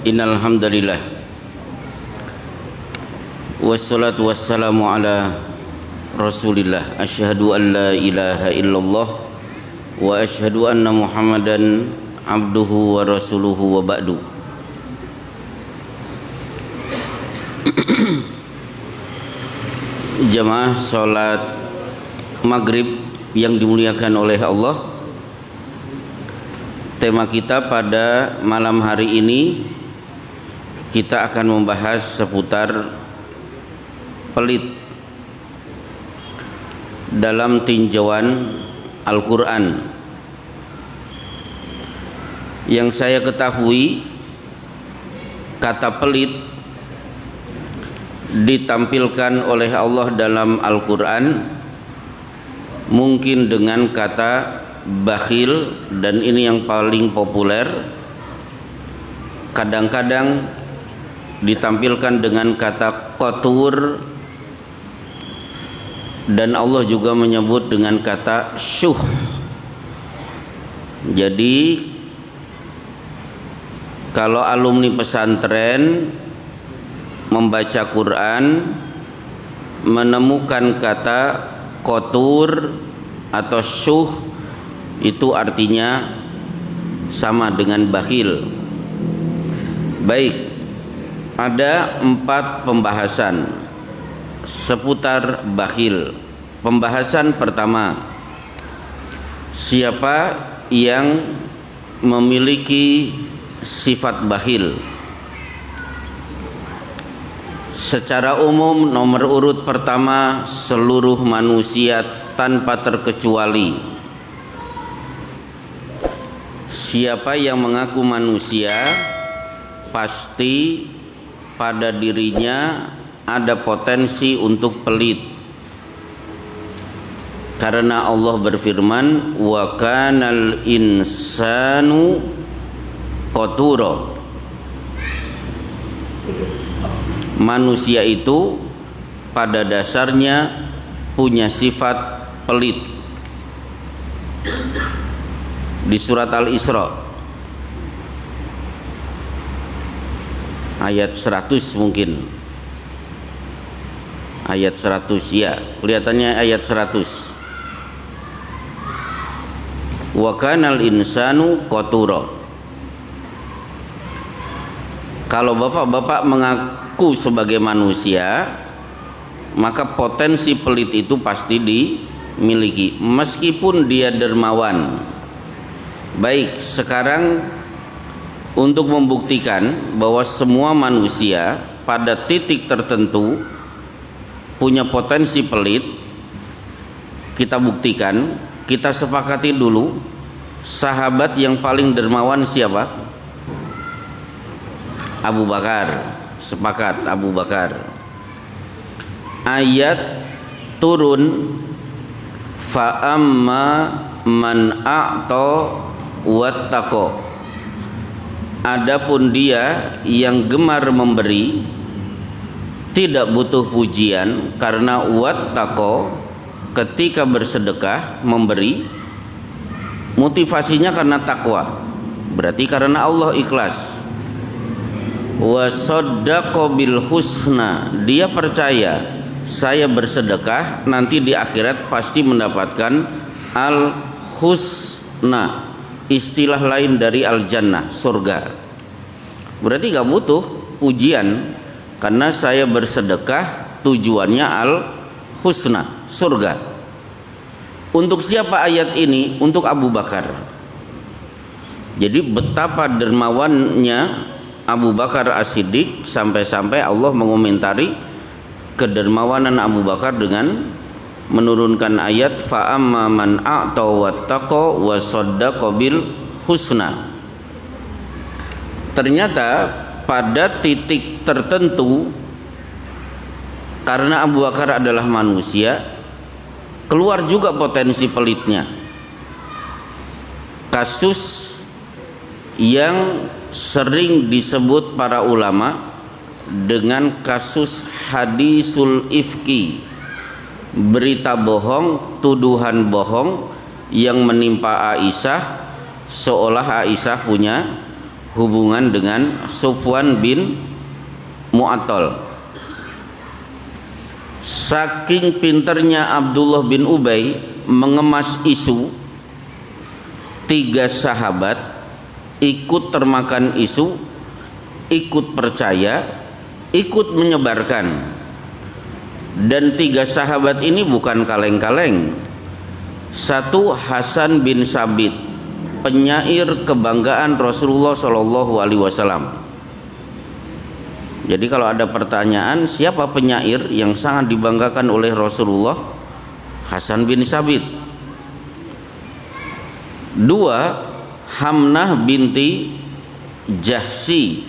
Innal hamdalillah wassalatu wassalamu ala Rasulillah asyhadu an la ilaha illallah wa asyhadu anna Muhammadan abduhu wa rasuluhu wa ba'du. Jamaah salat maghrib yang dimuliakan oleh Allah, tema kita pada malam hari ini kita akan membahas seputar pelit dalam tinjauan Al-Quran. Yang saya ketahui, kata pelit ditampilkan oleh Allah dalam Al-Quran mungkin dengan kata bakhil, dan ini yang paling populer. Kadang-kadang ditampilkan dengan kata qatur, dan Allah juga menyebut dengan kata syuh. Jadi kalau alumni pesantren membaca Quran menemukan kata qatur atau syuh, itu artinya sama dengan bakhil. Baik, ada 4 pembahasan seputar bakhil. Pembahasan pertama, siapa yang memiliki sifat bakhil? Secara umum nomor urut pertama seluruh manusia tanpa terkecuali. Siapa yang mengaku manusia pasti pada dirinya ada potensi untuk pelit, karena Allah berfirman wa kanal insanu qatura. Manusia itu pada dasarnya punya sifat pelit. Di surat Al-Isra ayat 100, mungkin ayat 100, ya kelihatannya ayat 100. Wa kanal insanu qatura. Kalau bapak-bapak mengaku sebagai manusia, maka potensi pelit itu pasti dimiliki meskipun dia dermawan. Baik, sekarang untuk membuktikan bahwa semua manusia pada titik tertentu punya potensi pelit, kita buktikan, kita sepakati dulu sahabat yang paling dermawan siapa? Abu Bakar. Sepakat, Abu Bakar. Ayat turun fa amma man a'ta wattaqo. Adapun dia yang gemar memberi, tidak butuh pujian, karena wattaqo ketika bersedekah memberi motivasinya karena takwa, berarti karena Allah ikhlas. Wa saddaqa bil husna, dia percaya saya bersedekah nanti di akhirat pasti mendapatkan al husna, istilah lain dari al-jannah, surga. Berarti gak butuh pujian, karena saya bersedekah tujuannya al-husna, surga. Untuk siapa ayat ini? Untuk Abu Bakar. Jadi betapa dermawannya Abu Bakar As-Siddiq, sampai-sampai Allah mengomentari kedermawanan Abu Bakar dengan menurunkan ayat fa amma man a'ta wattaqa wa saddaqa bil husna. Ternyata pada titik tertentu, karena Abu Bakar adalah manusia, keluar juga potensi pelitnya. Kasus yang sering disebut para ulama dengan kasus hadisul ifki, berita bohong, tuduhan bohong yang menimpa Aisyah, seolah Aisyah punya hubungan dengan Sufwan bin Mu'attal. Saking pinternya Abdullah bin Ubay mengemas isu, 3 sahabat ikut termakan isu, ikut percaya, ikut menyebarkan. Dan 3 sahabat ini bukan kaleng-kaleng. Satu, Hasan bin Sabit, penyair kebanggaan Rasulullah Shallallahu Alaihi Wasallam. Jadi kalau ada pertanyaan siapa penyair yang sangat dibanggakan oleh Rasulullah, Hasan bin Sabit. 2, Hamnah binti Jahsi,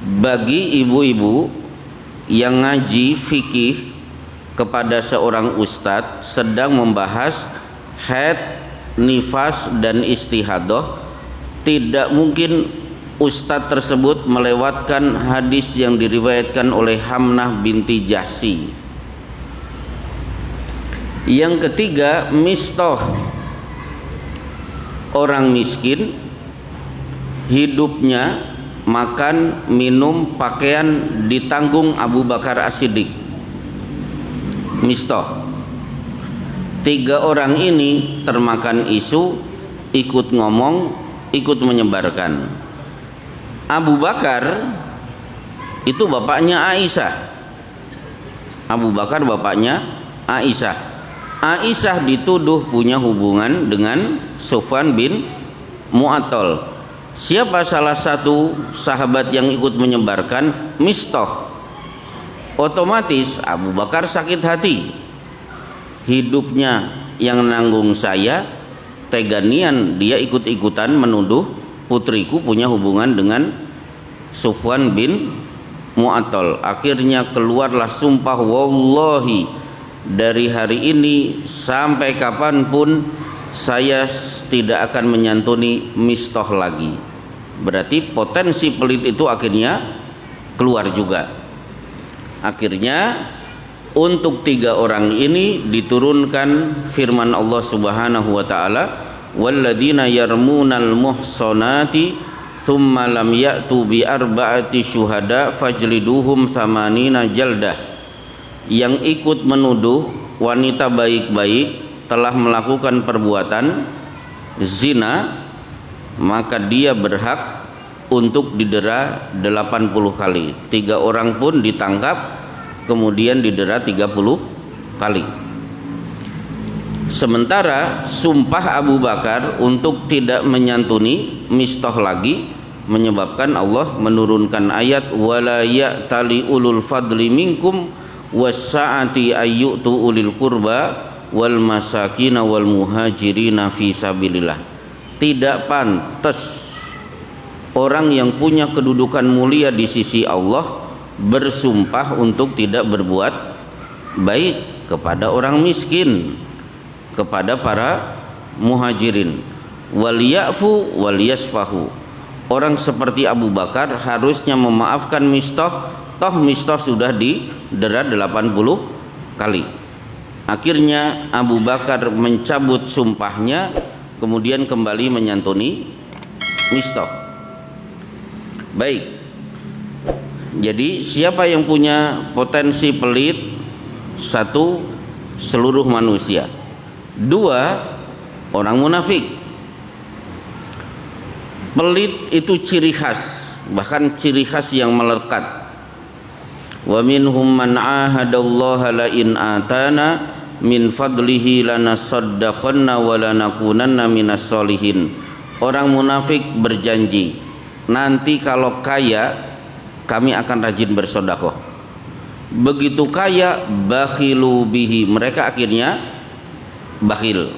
bagi ibu-ibu yang ngaji fikih kepada seorang ustadz sedang membahas haid, nifas dan istihadah, tidak mungkin ustadz tersebut melewatkan hadis yang diriwayatkan oleh Hamnah binti Jahsi. Yang ketiga, Mistah, orang miskin, hidupnya makan, minum, pakaian ditanggung Abu Bakar As-Siddiq. Mistah. 3 orang ini termakan isu, ikut ngomong, ikut menyebarkan. Abu Bakar itu bapaknya Aisyah. Abu Bakar bapaknya Aisyah. Aisyah dituduh punya hubungan dengan Sufwan bin Mu'attal. Siapa salah satu sahabat yang ikut menyebarkan? Mistah. Otomatis Abu Bakar sakit hati. Hidupnya yang nanggung saya, teganian dia ikut-ikutan menuduh putriku punya hubungan dengan Sufwan bin Mu'attal. Akhirnya keluarlah sumpah, wallahi, dari hari ini sampai kapanpun saya tidak akan menyantuni Mistah lagi. Berarti potensi pelit itu akhirnya keluar juga. Akhirnya untuk 3 orang ini diturunkan firman Allah Subhanahu wa taala, walladzina yarmunal muhsanati thumma lam ya'tu bi arba'ati syuhada fajliduhum thamanina jaldah. Yang ikut menuduh wanita baik-baik telah melakukan perbuatan zina, maka dia berhak untuk didera 80 kali. 3 orang pun ditangkap kemudian didera 30 kali. Sementara sumpah Abu Bakar untuk tidak menyantuni Mistah lagi menyebabkan Allah menurunkan ayat wala ya'tali ulul fadli minkum was-sa'ati ayyutu ulil qurba wal masakina wal muhajirina fi sabilillah. Tidak pantas orang yang punya kedudukan mulia di sisi Allah bersumpah untuk tidak berbuat baik kepada orang miskin, kepada para muhajirin. Waliyafu waliyasfahu. Orang seperti Abu Bakar harusnya memaafkan Mistah, toh Mistah sudah didera 80 kali. Akhirnya Abu Bakar mencabut sumpahnya, kemudian kembali menyantuni Mistah. Baik. Jadi siapa yang punya potensi pelit? 1, seluruh manusia. 2, orang munafik. Pelit itu ciri khas, bahkan ciri khas yang melekat. Wa minhum man ahadallaha la in atana min fadlihi lanasaddaqanna wa lanakunanna minas solihin. Orang munafik berjanji, nanti kalau kaya kami akan rajin bersedekah. Begitu kaya, bakhilu bihi, mereka akhirnya bakhil.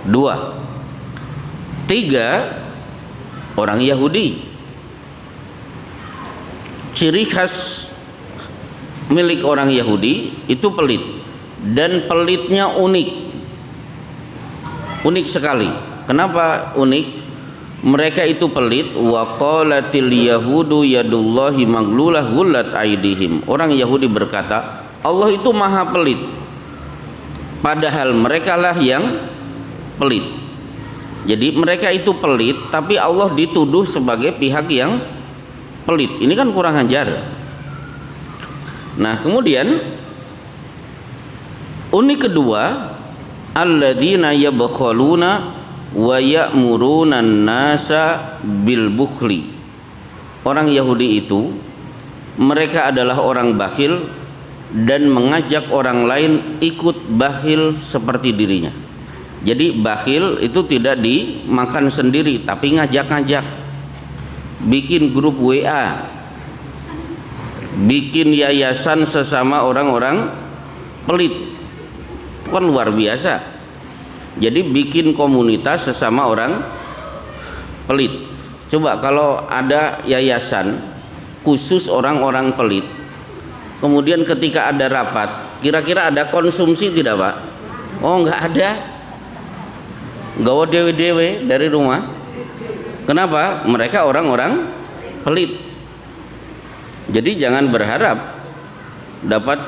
2. 3, orang Yahudi. Ciri khas milik orang Yahudi itu pelit, dan pelitnya unik sekali. Kenapa unik? Mereka itu pelit. Wa qalatil yahudu yadullahi maglulah gullat aidihim. Orang Yahudi berkata Allah itu maha pelit, padahal mereka lah yang pelit. Jadi mereka itu pelit, tapi Allah dituduh sebagai pihak yang pelit. Ini kan kurang ajar. Nah, kemudian unik kedua, alladzina yabkhaluna wa ya'muruna an-nasa bil bukhli. Orang Yahudi itu mereka adalah orang bakhil dan mengajak orang lain ikut bakhil seperti dirinya. Jadi bakhil itu tidak dimakan sendiri, tapi ngajak-ngajak. Bikin grup WA, bikin yayasan sesama orang-orang pelit. Itu kan luar biasa. Jadi bikin komunitas sesama orang pelit. Coba kalau ada yayasan khusus orang-orang pelit, kemudian ketika ada rapat, kira-kira ada konsumsi tidak, Pak? Oh, enggak ada. Gawa dewe-dewe dari rumah. Kenapa? Mereka orang-orang pelit. Jadi jangan berharap dapat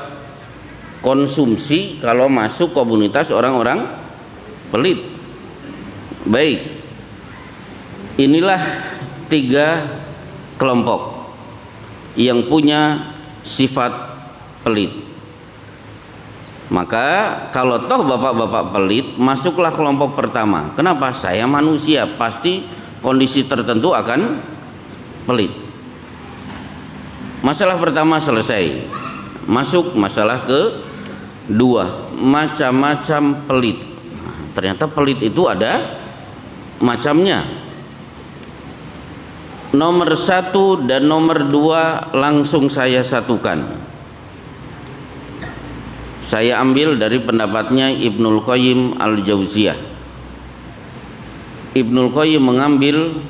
konsumsi kalau masuk komunitas orang-orang pelit. Baik, inilah 3 kelompok yang punya sifat pelit. Maka kalau toh bapak-bapak pelit, masuklah kelompok pertama. Kenapa? Saya manusia, pasti kondisi tertentu akan pelit. Masalah pertama selesai. Masuk masalah kedua, macam-macam pelit. Ternyata pelit itu ada macamnya. Nomor 1 dan nomor 2 langsung saya satukan. Saya ambil dari pendapatnya Ibnul Qayyim Al-Jauziyah. Ibnul Qayyim mengambil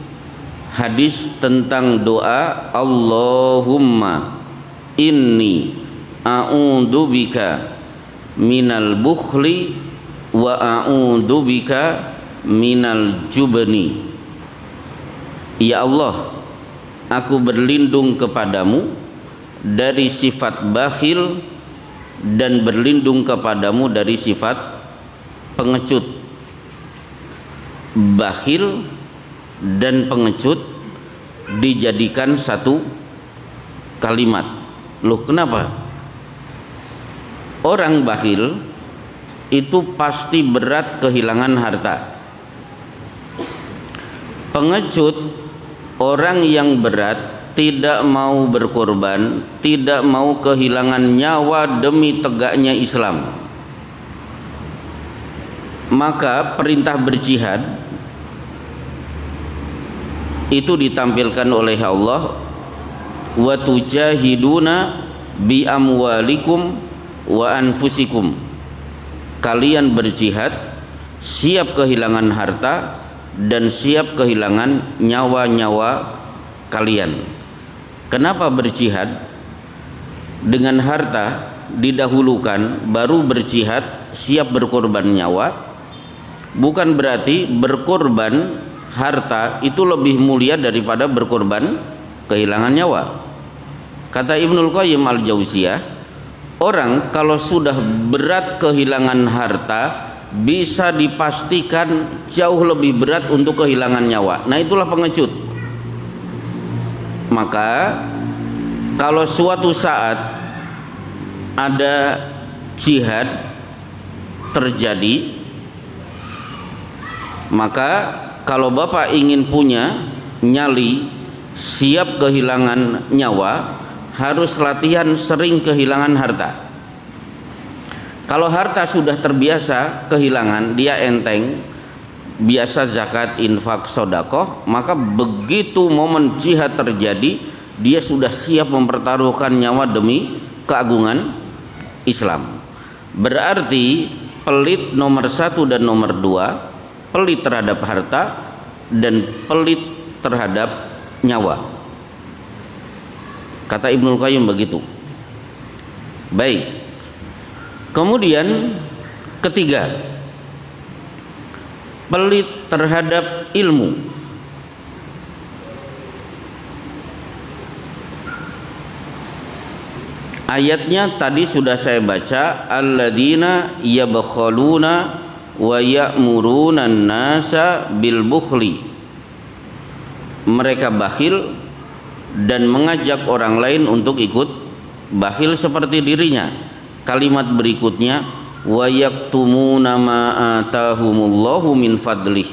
hadis tentang doa, Allahumma inni a'udzubika minal bukhli wa a'udzubika minal jubni. Ya Allah, aku berlindung kepadamu dari sifat bakhil dan berlindung kepadamu dari sifat pengecut. Bakhil dan pengecut dijadikan satu kalimat. Loh, kenapa? Orang bakhil itu pasti berat kehilangan harta. Pengecut, orang yang berat, tidak mau berkorban, tidak mau kehilangan nyawa demi tegaknya Islam. Maka perintah berjihad itu ditampilkan oleh Allah, wa tujahiduna bi amwalikum wa anfusikum. Kalian berjihad, siap kehilangan harta dan siap kehilangan nyawa-nyawa kalian. Kenapa berjihad? Dengan harta didahulukan, baru berjihad, siap berkorban nyawa. Bukan berarti berkorban harta itu lebih mulia daripada berkorban kehilangan nyawa. Kata Ibnul Qayyim Al-Jauziyah, orang kalau sudah berat kehilangan harta, bisa dipastikan jauh lebih berat untuk kehilangan nyawa. Nah, itulah pengecut. Maka kalau suatu saat ada jihad terjadi, maka kalau Bapak ingin punya nyali, siap kehilangan nyawa, harus latihan sering kehilangan harta. Kalau harta sudah terbiasa kehilangan, dia enteng, biasa zakat, infak, sodakoh, maka begitu momen jihad terjadi, dia sudah siap mempertaruhkan nyawa demi keagungan Islam. Berarti pelit nomor 1 dan nomor 2, pelit terhadap harta dan pelit terhadap nyawa. Kata Ibnul Qayyim begitu. Baik. Kemudian ketiga, pelit terhadap ilmu. Ayatnya tadi sudah saya baca, alladzina yabkhaluna wa ya'muruna an-nasa bil bukhli. Mereka bakhil dan mengajak orang lain untuk ikut bakhil seperti dirinya. Kalimat berikutnya, wa yaktumuna ma atahumullahu min fadlih.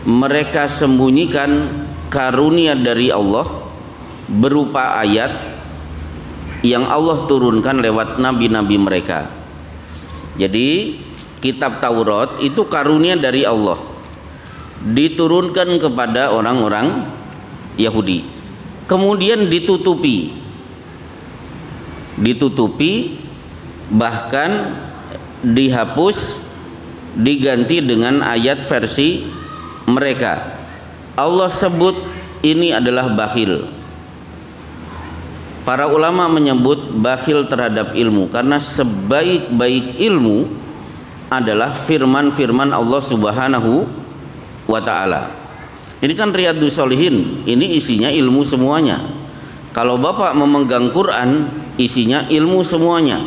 Mereka sembunyikan karunia dari Allah berupa ayat yang Allah turunkan lewat nabi-nabi mereka. Jadi kitab Taurat itu karunia dari Allah, diturunkan kepada orang-orang Yahudi, kemudian ditutupi, bahkan dihapus, diganti dengan ayat versi mereka. Allah sebut ini adalah bakhil. Para ulama menyebut bakhil terhadap ilmu karena sebaik-baik ilmu adalah firman-firman Allah Subhanahu wa ta'ala. Ini kan Riyadhus Shalihin, ini isinya ilmu semuanya. Kalau Bapak memegang Quran, isinya ilmu semuanya.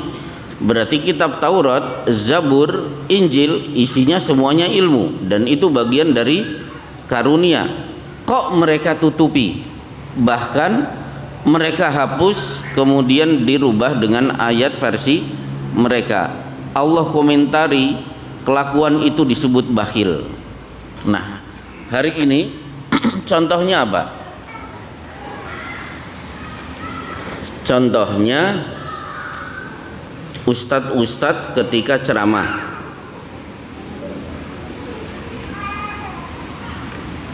Berarti kitab Taurat, Zabur, Injil, isinya semuanya ilmu, dan itu bagian dari karunia. Kok mereka tutupi? Bahkan mereka hapus, kemudian dirubah dengan ayat versi mereka. Allah komentari kelakuan itu disebut bakhil. Nah, hari ini contohnya apa? Contohnya ustadz-ustadz ketika ceramah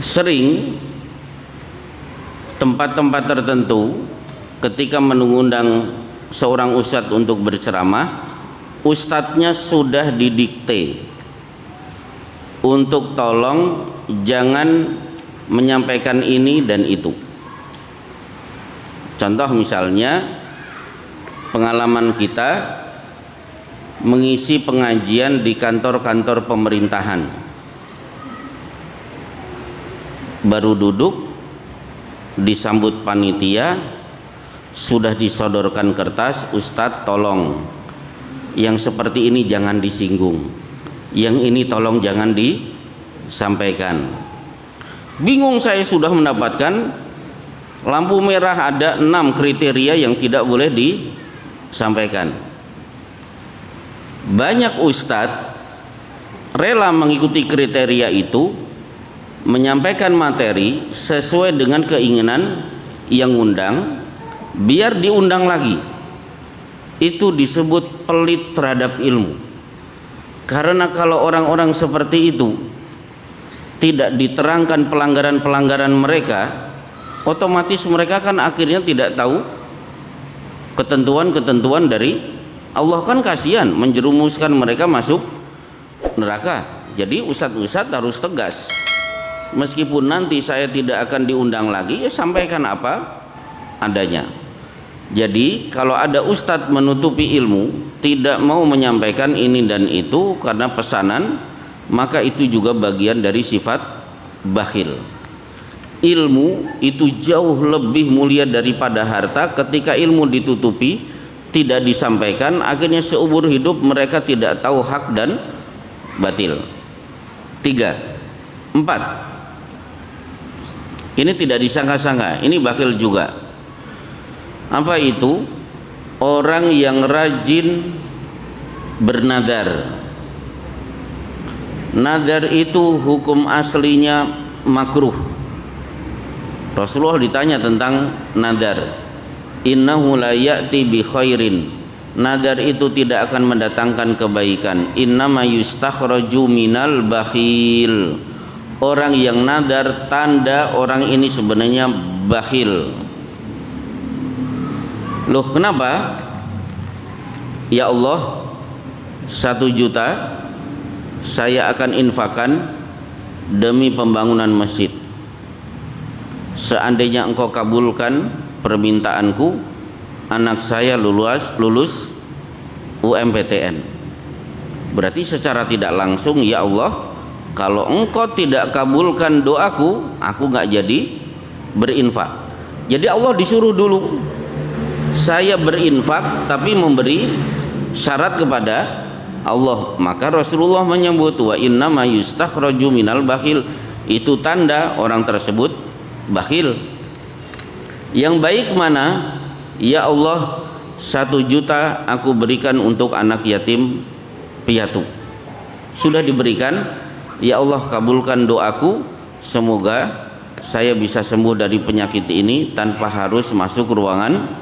sering tempat-tempat tertentu ketika mengundang seorang ustadz untuk berceramah, ustadznya sudah didikte untuk tolong jangan menyampaikan ini dan itu. Contoh misalnya pengalaman kita mengisi pengajian di kantor-kantor pemerintahan. Baru duduk, disambut panitia, sudah disodorkan kertas, Ustadz tolong yang seperti ini jangan disinggung, yang ini tolong jangan disampaikan. Bingung saya, sudah mendapatkan lampu merah, ada 6 kriteria yang tidak boleh disampaikan. Banyak ustadz rela mengikuti kriteria itu, menyampaikan materi sesuai dengan keinginan yang undang, biar diundang lagi. Itu disebut pelit terhadap ilmu. Karena kalau orang-orang seperti itu tidak diterangkan pelanggaran-pelanggaran mereka, otomatis mereka kan akhirnya tidak tahu ketentuan-ketentuan dari Allah. Kan kasihan menjerumuskan mereka masuk neraka. Jadi ustadz-ustadz harus tegas. Meskipun nanti saya tidak akan diundang lagi, ya sampaikan apa adanya. Jadi kalau ada ustadz menutupi ilmu, tidak mau menyampaikan ini dan itu karena pesanan, maka itu juga bagian dari sifat bakhil. Ilmu itu jauh lebih mulia daripada harta. Ketika ilmu ditutupi, tidak disampaikan, akhirnya seumur hidup mereka tidak tahu hak dan batil. 3, 4. Ini tidak disangka-sangka, ini bakhil juga. Apa itu? Orang yang rajin bernadar. Nadar itu hukum aslinya makruh. Rasulullah ditanya tentang nadar, innahu la ya'ti bi khairin. Nadar itu tidak akan mendatangkan kebaikan. Innama yustakhraju minal bakhil. Orang yang nadar, tanda orang ini sebenarnya bakhil. Loh, kenapa? Ya Allah, 1 juta saya akan infakkan demi pembangunan masjid. Seandainya engkau kabulkan permintaanku, anak saya lulus UMPTN. Berarti secara tidak langsung, ya Allah, kalau engkau tidak kabulkan doaku, aku gak jadi berinfak. Jadi Allah disuruh dulu, saya berinfak tapi memberi syarat kepada Allah. Maka Rasulullah menyebut wa innama yustakhraju minal bakhil, itu tanda orang tersebut bakhil. Yang baik mana? Ya Allah, 1 juta aku berikan untuk anak yatim piatu. Sudah diberikan. Ya Allah, kabulkan doaku, semoga saya bisa sembuh dari penyakit ini tanpa harus masuk ruangan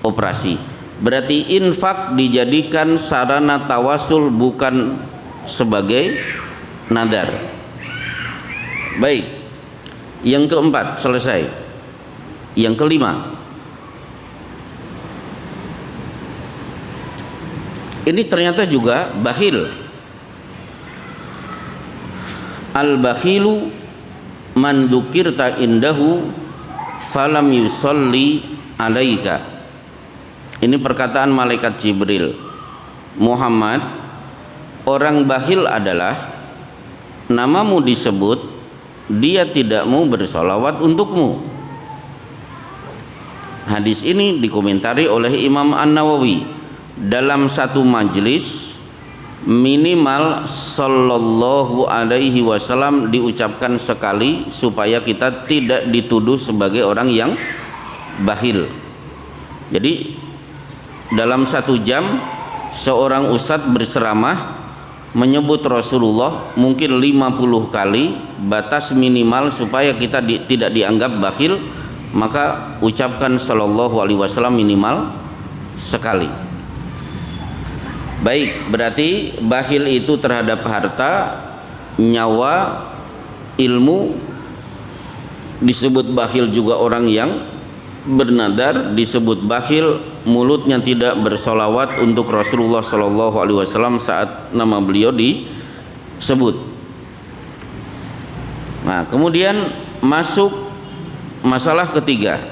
operasi. Berarti infak dijadikan sarana tawasul, bukan sebagai nadar. Baik, yang keempat selesai. Yang kelima, ini ternyata juga bakhil. Al-bakhilu man dzukirta indahu falam yusalli alaika. Ini perkataan malaikat Jibril. Muhammad, orang bakhil adalah namamu disebut, dia tidak mau bersolawat untukmu. Hadis ini dikomentari oleh Imam An-Nawawi. Dalam satu majlis minimal sallallahu alaihi wasallam diucapkan sekali supaya kita tidak dituduh sebagai orang yang bakhil. Jadi dalam 1 jam seorang ustadz berceramah menyebut Rasulullah mungkin 50 kali, batas minimal supaya kita tidak dianggap bakhil, maka ucapkan sallallahu alaihi wasallam minimal sekali. Baik, berarti bakhil itu terhadap harta, nyawa, ilmu. Disebut bakhil juga orang yang bernadar, disebut bakhil mulutnya tidak bersolawat untuk Rasulullah Shallallahu Alaihi Wasallam saat nama beliau disebut. Nah, kemudian masuk masalah ketiga.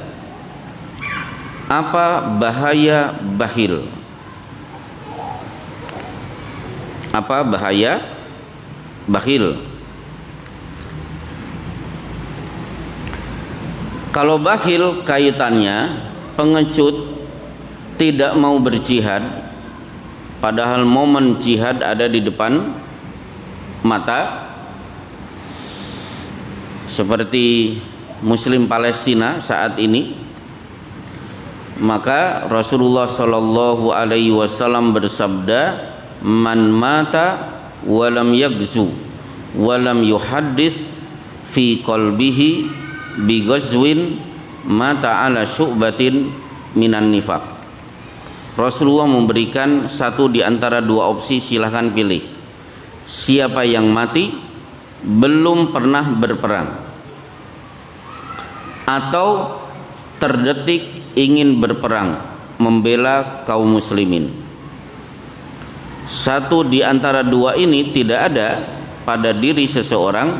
Apa bahaya bakhil? Apa bahaya bakhil? Kalau bakhil kaitannya pengecut, tidak mau berjihad, padahal momen jihad ada di depan mata, seperti Muslim Palestina saat ini, maka Rasulullah Shallallahu Alaihi Wasallam bersabda, man mata walam yagzu walam yuhaddits fi qalbihi bi ghazwin mata ala syu'batin minan nifaq. Rasulullah memberikan satu di antara 2 opsi, silahkan pilih. Siapa yang mati belum pernah berperang atau terdetik ingin berperang membela kaum muslimin. Satu di antara 2 ini tidak ada pada diri seseorang,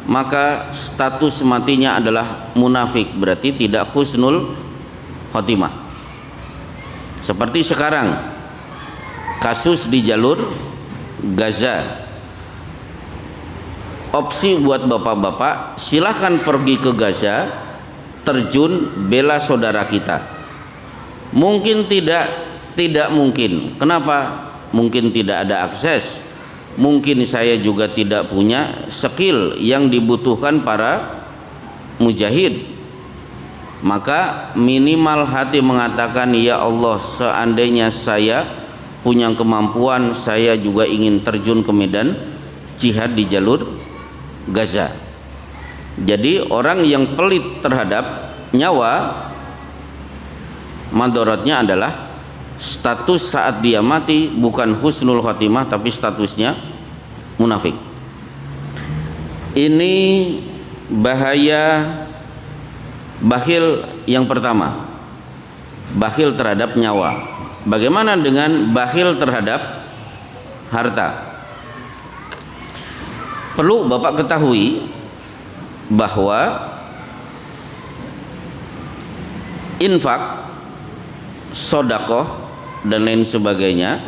maka status matinya adalah munafik, berarti tidak husnul khotimah. Seperti sekarang kasus di jalur Gaza. Opsi buat bapak-bapak, silahkan pergi ke Gaza, terjun bela saudara kita. Mungkin tidak mungkin. Kenapa? Mungkin tidak ada akses, mungkin saya juga tidak punya skill yang dibutuhkan para mujahid. Maka minimal hati mengatakan, ya Allah, seandainya saya punya kemampuan, saya juga ingin terjun ke medan jihad di jalur Gaza. Jadi orang yang pelit terhadap nyawa, madorotnya adalah status saat dia mati bukan husnul khotimah, tapi statusnya munafik. Ini bahaya bakhil yang pertama, bakhil terhadap nyawa. Bagaimana dengan bakhil terhadap harta? Perlu Bapak ketahui bahwa infak, sodakoh dan lain sebagainya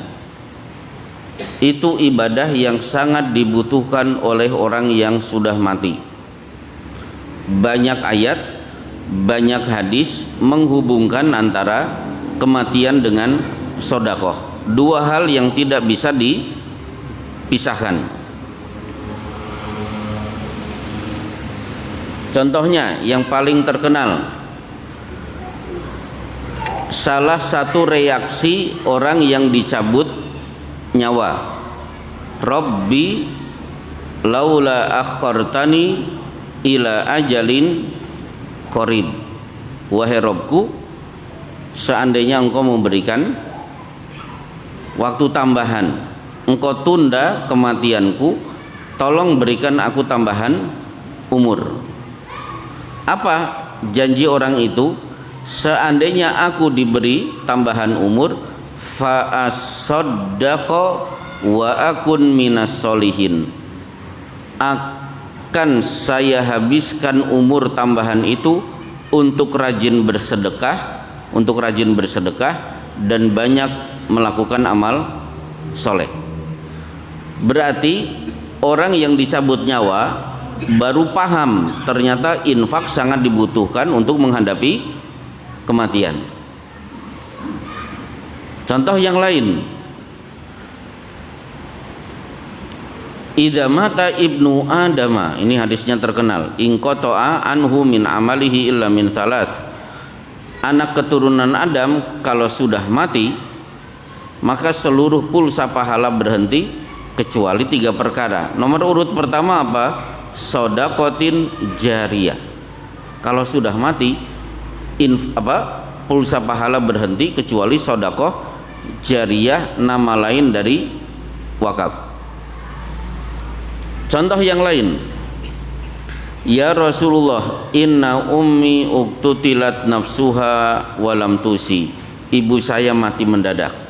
itu ibadah yang sangat dibutuhkan oleh orang yang sudah mati. Banyak ayat, banyak hadis menghubungkan antara kematian dengan sodakoh. 2 hal yang tidak bisa pisahkan. Contohnya yang paling terkenal, salah satu reaksi orang yang dicabut nyawa, Rabbi laula akhartani ila ajalin qarib, wahai Robku, seandainya engkau memberikan waktu tambahan, engkau tunda kematianku, tolong berikan aku tambahan umur. Apa janji orang itu? Seandainya aku diberi tambahan umur, fa asaddaqa wa akun minas solihin, akan saya habiskan umur tambahan itu untuk rajin bersedekah, dan banyak melakukan amal soleh. Berarti orang yang dicabut nyawa baru paham ternyata infak sangat dibutuhkan untuk menghadapi kematian. Contoh yang lain, idza mata ibnu adama, ini hadisnya terkenal, in qata'a anhu min amalihi illa min thalath, anak keturunan Adam kalau sudah mati maka seluruh pulsa pahala berhenti kecuali 3 perkara. Nomor urut pertama apa? Shadaqatin jariyah. Kalau sudah mati pulsa pahala berhenti kecuali sedekah jariyah, nama lain dari wakaf. Contoh yang lain, ya Rasulullah, inna ummi uqtutilat nafsuha walam tusi, ibu saya mati mendadak.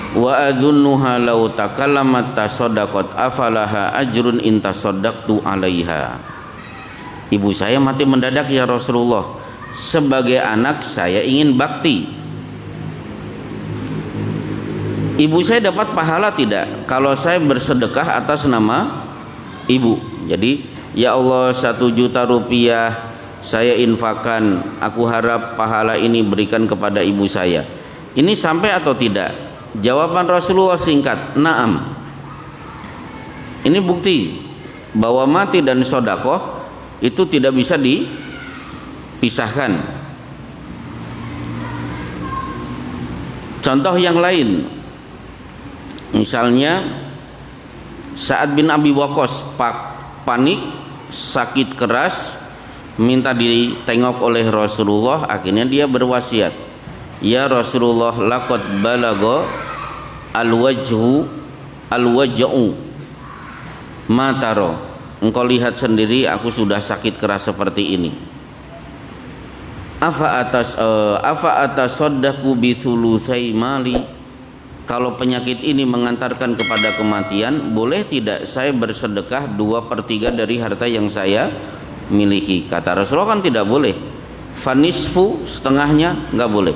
Wa adzunnuha law takallamat tasaddaqat afalaha ajrun in tasaddaqtu 'alaiha. Ibu saya mati mendadak ya Rasulullah, sebagai anak saya ingin bakti. Ibu saya dapat pahala tidak kalau saya bersedekah atas nama ibu? Jadi ya Allah, 1 juta rupiah saya infakkan, aku harap pahala ini berikan kepada ibu saya. Ini sampai atau tidak? Jawaban Rasulullah singkat, na'am. Ini bukti bahwa mati dan sedekah itu tidak bisa dipisahkan. Contoh yang lain, misalnya Sa'ad bin Abi Waqqas panik, sakit keras, minta ditengok oleh Rasulullah. Akhirnya dia berwasiat, ya Rasulullah, laqad balagha alwaj'u mataro, engkau lihat sendiri aku sudah sakit keras seperti ini. Afa atasaddaqu bi thulutsai mali, kalau penyakit ini mengantarkan kepada kematian, boleh tidak saya bersedekah 2/3 dari harta yang saya miliki? Kata Rasulullah, kan tidak boleh. Fanisfu, setengahnya enggak boleh.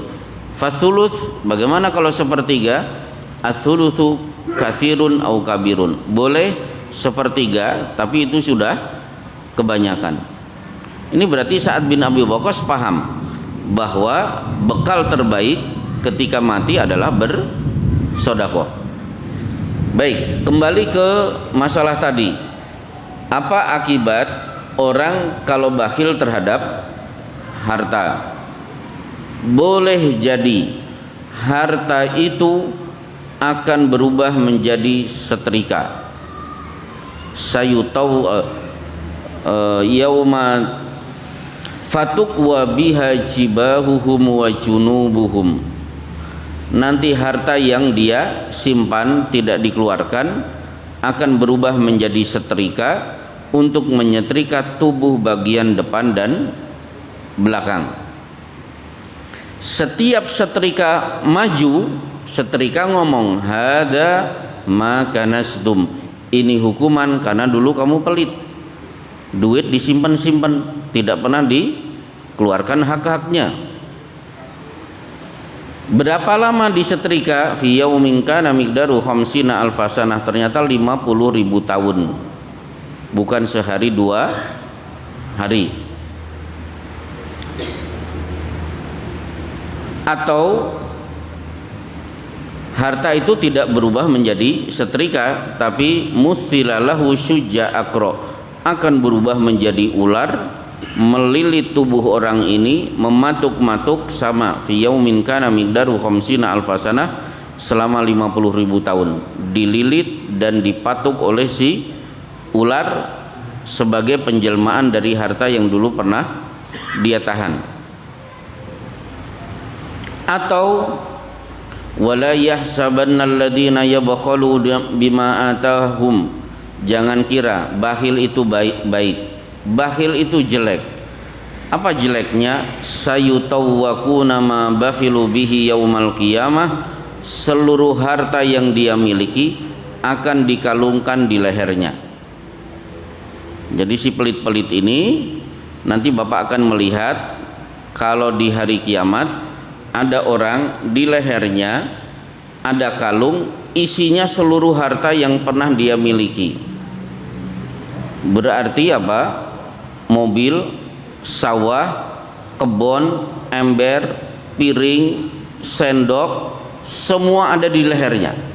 Fathuluts, bagaimana kalau 1/3? Athulutsu katsirun au kabirun, boleh 1/3 tapi itu sudah kebanyakan. Ini berarti Sa'ad bin Abi Waqqas paham bahwa bekal terbaik ketika mati adalah bersedekah. Baik, kembali ke masalah tadi. Apa akibat orang kalau bakhil terhadap harta? Boleh jadi harta itu akan berubah menjadi setrika. Sayutau yauma fatukwa biha jibahuhum wa junubuhum, nanti harta yang dia simpan tidak dikeluarkan akan berubah menjadi setrika untuk menyetrika tubuh bagian depan dan belakang. Setiap setrika maju, setrika ngomong, hada ma kanastum, ini hukuman karena dulu kamu pelit, duit disimpan-simpan, tidak pernah dikeluarkan hak-haknya. Berapa lama disetrika? Fi yaumin kana miqdaru khamsina alfasanah, ternyata 50.000 tahun, bukan sehari 2 hari. Atau Harta itu tidak berubah menjadi setrika, tapi musilalahu syujja akro, akan berubah menjadi ular, melilit tubuh orang ini, mematuk-matuk sama fi yaumin kana miqdaru khamsina alfasana, selama 50.000 tahun, dililit dan dipatuk oleh si ular sebagai penjelmaan dari harta yang dulu pernah dia tahan. Atau wala yahsabanna alladziina yabkhalu bima atahum, jangan kira bakhil itu baik, bakhil itu jelek. Apa jeleknya? Sayutawwaquna ma bakhilu bihi yaumal qiyamah, seluruh harta yang dia miliki akan dikalungkan di lehernya. Jadi si pelit-pelit ini nanti Bapak akan melihat kalau di hari kiamat ada orang di lehernya ada kalung isinya seluruh harta yang pernah dia miliki. Berarti apa? Mobil, sawah, kebun, ember, piring, sendok, semua ada di lehernya.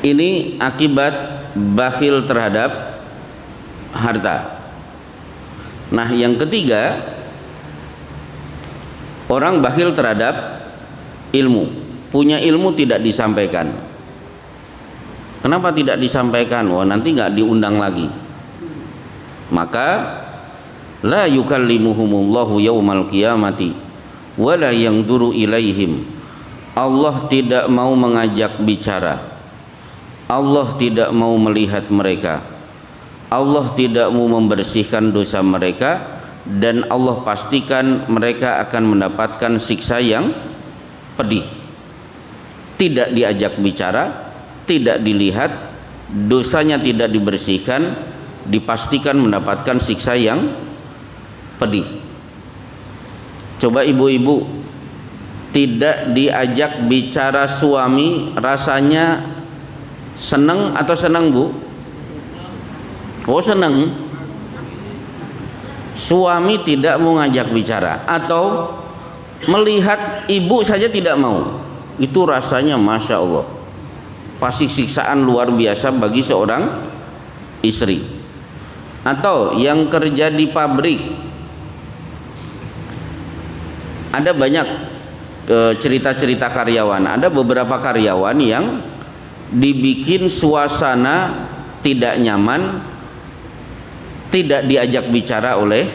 Ini akibat bakhil terhadap harta. Nah, yang ketiga, orang bakhil terhadap ilmu. Punya ilmu tidak disampaikan. Kenapa tidak disampaikan? Wah, nanti nggak diundang lagi. Maka la yukallimuhumullahu yaumal qiyamati wala yanzuru ilaihim. Allah tidak mau mengajak bicara. Allah tidak mau melihat mereka. Allah tidak mau membersihkan dosa mereka, dan Allah pastikan mereka akan mendapatkan siksa yang pedih. Tidak diajak bicara, tidak dilihat, dosanya tidak dibersihkan, dipastikan mendapatkan siksa yang pedih. Coba ibu-ibu, tidak diajak bicara suami, rasanya senang atau senang, Bu? Oh, senang. Suami tidak mau ngajak bicara, atau melihat ibu saja tidak mau, itu rasanya Masya Allah, pasti siksaan luar biasa bagi seorang istri. Atau yang kerja di pabrik, ada banyak cerita-cerita karyawan. Ada beberapa karyawan yang dibikin suasana tidak nyaman, tidak diajak bicara oleh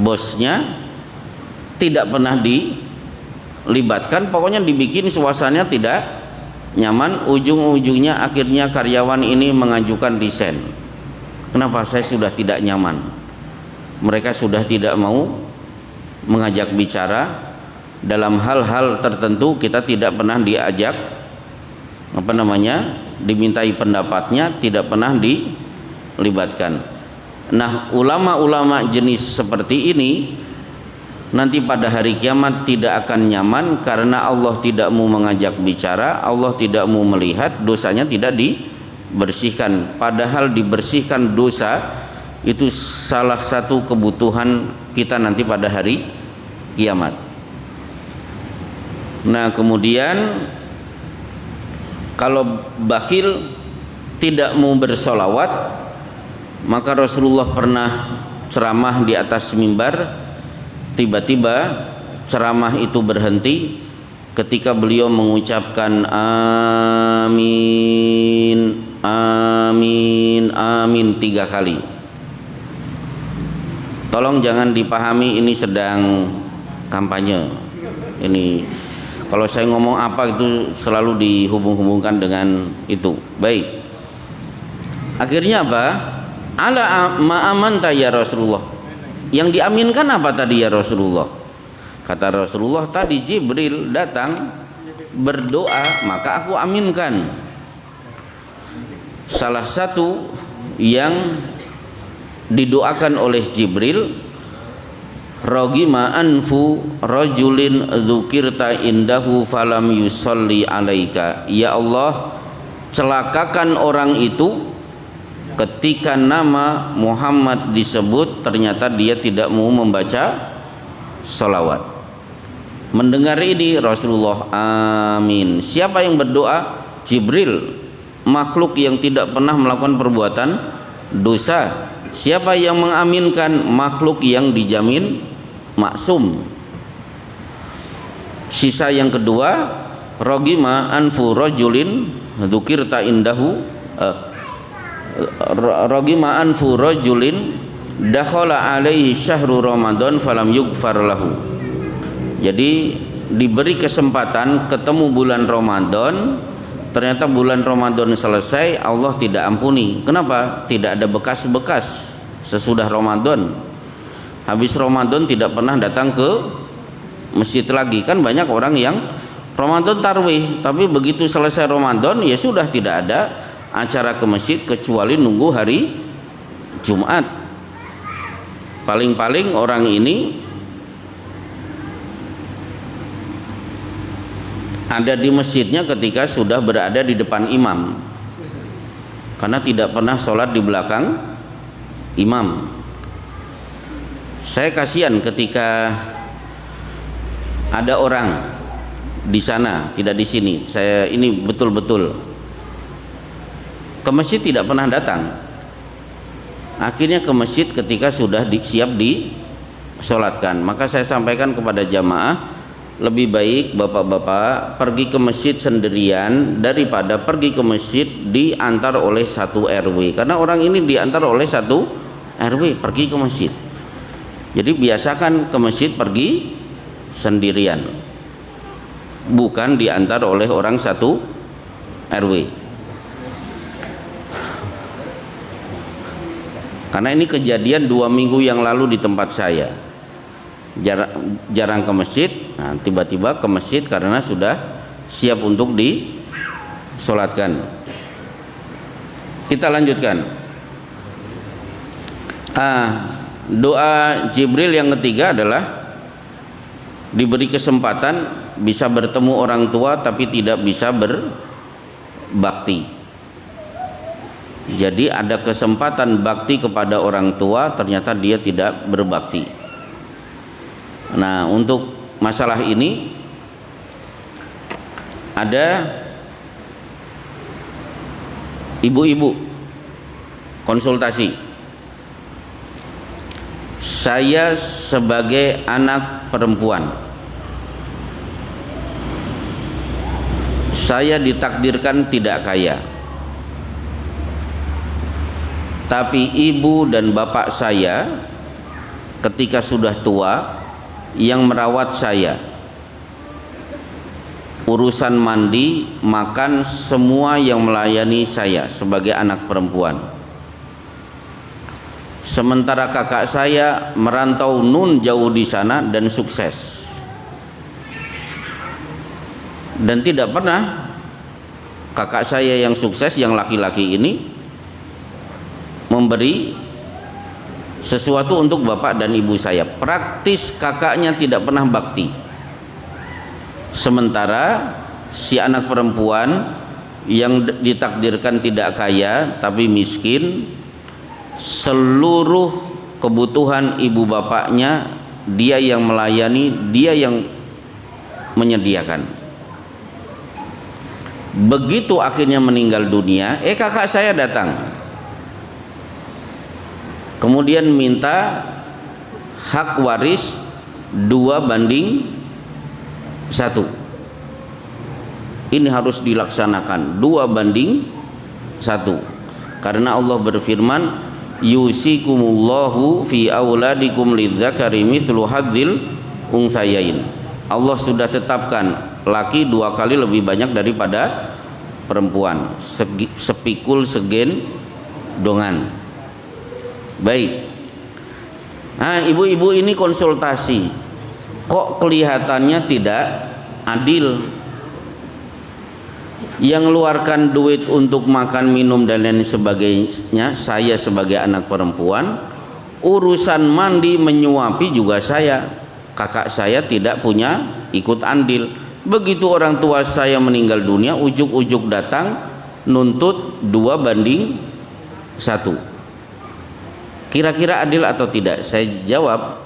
bosnya, tidak pernah dilibatkan, pokoknya dibikin suasananya tidak nyaman. Ujung-ujungnya akhirnya karyawan ini mengajukan resign. Kenapa? Saya sudah tidak nyaman. Mereka sudah tidak mau mengajak bicara dalam hal-hal tertentu, kita tidak pernah diajak dimintai pendapatnya, tidak pernah dilibatkan. Nah, ulama-ulama jenis seperti ini nanti pada hari kiamat tidak akan nyaman, karena Allah tidak mau mengajak bicara, Allah tidak mau melihat, dosanya tidak dibersihkan. Padahal dibersihkan dosa itu salah satu kebutuhan kita nanti pada hari kiamat. Nah, kemudian kalau bakhil tidak mau bersolawat, maka Rasulullah pernah ceramah di atas mimbar, tiba-tiba ceramah itu berhenti ketika beliau mengucapkan amin, amin, amin 3 kali. Tolong jangan dipahami ini sedang kampanye. Ini kalau saya ngomong apa itu selalu dihubung-hubungkan dengan itu. Baik. Akhirnya apa? Ala ma'amanta ya Rasulullah. Yang diaminkan apa tadi ya Rasulullah? Kata Rasulullah, tadi Jibril datang berdoa, maka aku aminkan. Salah satu yang didoakan oleh Jibril, ragima anfu rajulin dzukirta indahu falam yusalli alaika. Ya Allah, celakakan orang itu ketika nama Muhammad disebut ternyata dia tidak mau membaca salawat. Mendengar ini Rasulullah, amin. Siapa yang berdoa? Jibril, makhluk yang tidak pernah melakukan perbuatan dosa. Siapa yang mengaminkan? Makhluk yang dijamin maksum. Sisa yang kedua, rogima anfu rajulin dzukirta indahu rogima anfu rajulin dakhala alaihi syahru ramadan falam yughfar lahu. Jadi diberi kesempatan ketemu bulan Ramadan, ternyata bulan Ramadan selesai, Allah tidak ampuni. Kenapa? Tidak ada bekas-bekas sesudah Ramadan. Habis Ramadan tidak pernah datang ke masjid lagi. Kan banyak orang yang Ramadan tarwih, tapi begitu selesai Ramadan ya sudah tidak ada acara ke masjid kecuali nunggu hari Jumat. Paling-paling orang ini ada di masjidnya ketika sudah berada di depan imam, karena tidak pernah sholat di belakang imam. Saya kasihan ketika ada orang di sana, tidak di sini. Saya ini betul-betul ke masjid tidak pernah datang. Akhirnya ke masjid ketika sudah siap disolatkan. Maka saya sampaikan kepada jamaah, lebih baik bapak-bapak pergi ke masjid sendirian daripada pergi ke masjid diantar oleh satu RW. Karena orang ini diantar oleh satu RW pergi ke masjid. Jadi biasakan ke masjid pergi sendirian, bukan diantar oleh orang satu RW. Karena ini kejadian 2 minggu yang lalu di tempat saya. Jarang ke masjid, nah, tiba-tiba ke masjid karena sudah siap untuk disolatkan. Kita lanjutkan. Doa Jibril yang ketiga adalah diberi kesempatan bisa bertemu orang tua tapi tidak bisa berbakti. Jadi ada kesempatan bakti kepada orang tua, ternyata dia tidak berbakti. Nah, untuk masalah ini ada ibu-ibu konsultasi. Saya sebagai anak perempuan, saya ditakdirkan tidak kaya, tapi ibu dan bapak saya ketika sudah tua yang merawat saya, urusan mandi, makan, semua yang melayani saya sebagai anak perempuan. Sementara kakak saya merantau nun jauh di sana dan sukses, dan tidak pernah kakak saya yang sukses, yang laki-laki ini memberi sesuatu untuk bapak dan ibu saya. Praktis kakaknya tidak pernah bakti. Sementara si anak perempuan yang ditakdirkan tidak kaya tapi miskin, seluruh kebutuhan ibu bapaknya dia yang melayani, dia yang menyediakan. Begitu akhirnya meninggal dunia, kakak saya datang, kemudian minta hak waris 2:1. Ini harus dilaksanakan 2:1, karena Allah berfirman, yusikumullahu fi auladikum lidzakari mithlu hadzil unsayain. Allah sudah tetapkan laki 2 kali lebih banyak daripada perempuan, sepikul segen dongan. Baik. Nah, ibu-ibu ini konsultasi, kok kelihatannya tidak adil. Yang ngeluarkan duit untuk makan, minum dan lain sebagainya saya sebagai anak perempuan, urusan mandi menyuapi juga saya, kakak saya tidak punya ikut andil. Begitu orang tua saya meninggal dunia, ujuk-ujuk datang nuntut 2:1. Kira-kira adil atau tidak? Saya jawab,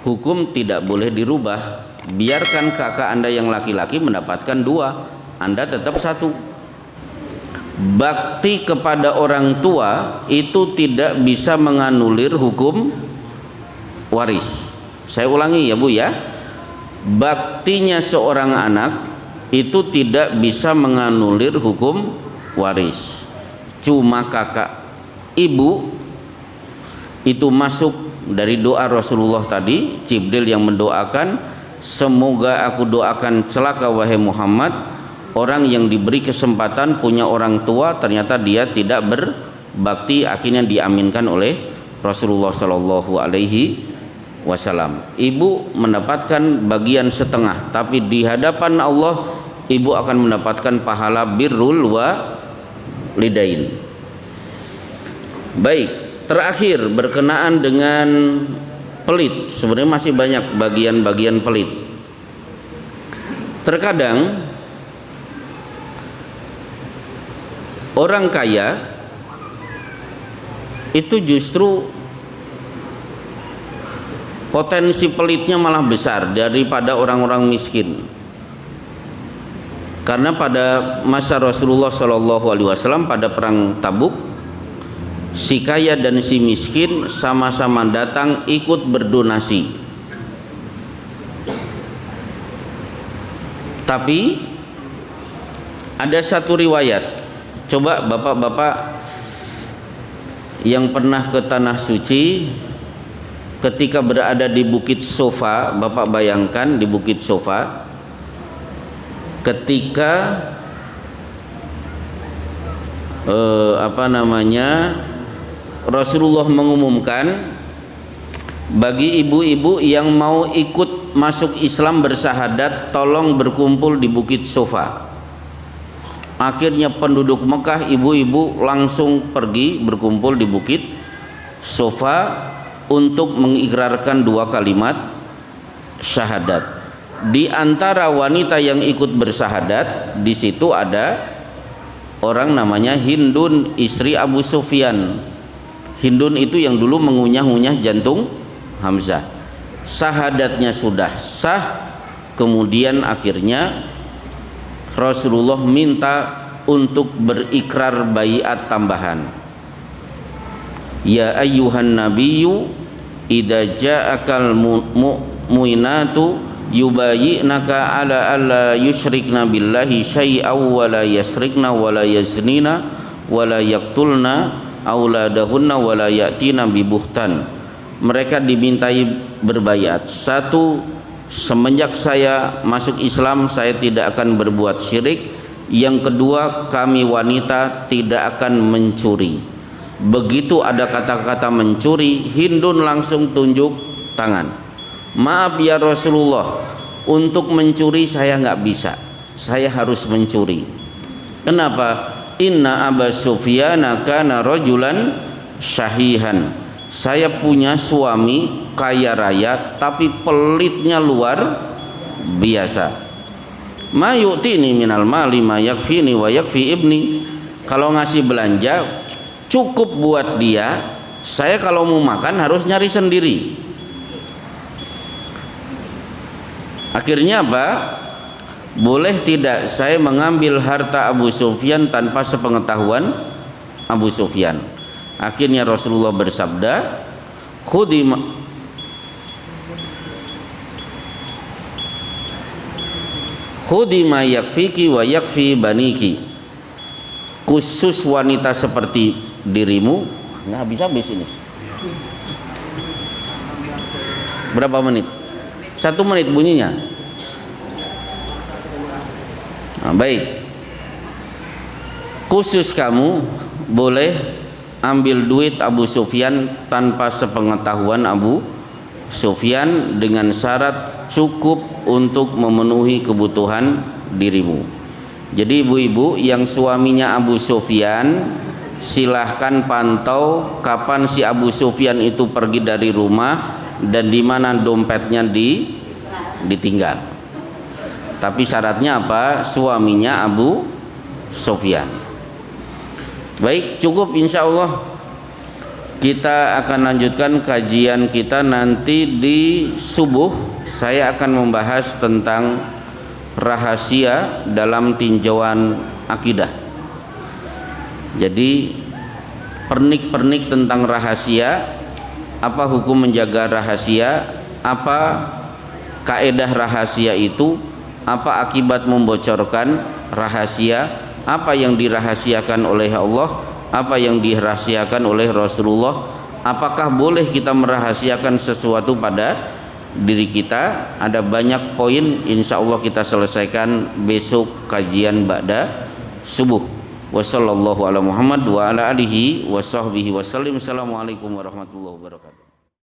hukum tidak boleh dirubah. biarkan kakak Anda yang laki-laki mendapatkan 2, Anda tetap 1. Bakti kepada orang tua itu tidak bisa menganulir hukum waris. Saya ulangi ya Bu ya, baktinya seorang anak itu tidak bisa menganulir hukum waris. Cuma kakak ibu itu masuk dari doa Rasulullah tadi, Jibril yang mendoakan, semoga aku doakan celaka wahai Muhammad, orang yang diberi kesempatan punya orang tua ternyata dia tidak berbakti, akhirnya diaminkan oleh Rasulullah Shallallahu Alaihi Wasallam. Ibu mendapatkan bagian setengah, tapi di hadapan Allah ibu akan mendapatkan pahala birrul walidain. Baik, terakhir berkenaan dengan pelit. Sebenarnya masih banyak bagian-bagian pelit. Terkadang orang kaya itu justru potensi pelitnya malah besar daripada orang-orang miskin. Karena pada masa Rasulullah Shallallahu Alaihi Wasallam pada perang Tabuk, si kaya dan si miskin sama-sama datang ikut berdonasi. Tapi ada satu riwayat, coba bapak-bapak yang pernah ke Tanah Suci, ketika berada di Bukit Sofa, bapak bayangkan di Bukit Sofa, ketika Rasulullah mengumumkan bagi ibu-ibu yang mau ikut masuk Islam bersahadat, tolong berkumpul di Bukit Sofa. Akhirnya penduduk Mekah, ibu-ibu langsung pergi berkumpul di Bukit Sofa untuk mengikrarkan 2 kalimat syahadat. Di antara wanita yang ikut bersahadat di situ ada orang namanya Hindun, istri Abu Sufyan. Hindun itu yang dulu mengunyah-unyah jantung Hamzah. Syahadatnya sudah sah, kemudian akhirnya Rasulullah minta untuk berikrar baiat tambahan. Ya ayyuhan nabiyyu idza ja'akal mu'minatu yubayyinaka ala alla yusyrikna billahi syai'aw wa la yasrikna wa la yaznina wa la yaqtulna auladahunna wa la ya'tina bi buhtan. Mereka dimintai berbaiat. 1, semenjak saya masuk Islam saya tidak akan berbuat syirik. Yang kedua, kami wanita tidak akan mencuri. Begitu ada kata-kata mencuri, Hindun langsung tunjuk tangan. Maaf ya Rasulullah, untuk mencuri saya nggak bisa, saya harus mencuri. Kenapa? Inna Aba Sufyana kana rajulan syahihan. Saya punya suami kaya raya tapi pelitnya luar biasa. Ma yu'tini minal mali ma yakfini wa yakfi ibni. Kalau ngasih belanja cukup buat dia, saya kalau mau makan harus nyari sendiri. Akhirnya apa? Boleh tidak saya mengambil harta Abu Sufyan tanpa sepengetahuan Abu Sufyan? Akhirnya Rasulullah bersabda, khudhi ma yakfiki wa yakfi baniki. Khusus wanita seperti dirimu, nggak habis ini. Berapa menit? 1 menit bunyinya. Nah, baik. Khusus kamu boleh ambil duit Abu Sufyan tanpa sepengetahuan Abu Sufyan dengan syarat cukup untuk memenuhi kebutuhan dirimu. Jadi ibu-ibu yang suaminya Abu Sufyan, silahkan pantau kapan si Abu Sufyan itu pergi dari rumah dan di mana dompetnya ditinggal. Tapi syaratnya apa? Suaminya Abu Sufyan. Baik, cukup insya Allah. Kita akan lanjutkan kajian kita nanti di subuh. Saya akan membahas tentang rahasia dalam tinjauan akidah. Jadi pernik-pernik tentang rahasia, apa hukum menjaga rahasia, apa kaedah rahasia itu, apa akibat membocorkan rahasia, apa yang dirahasiakan oleh Allah, apa yang dirahasiakan oleh Rasulullah, apakah boleh kita merahasiakan sesuatu pada diri kita. Ada banyak poin, insya Allah kita selesaikan besok kajian ba'da subuh. Wassallallahu ala Muhammad wa ala alihi wa sahbihi wasallim. Assalamualaikum warahmatullahi wabarakatuh.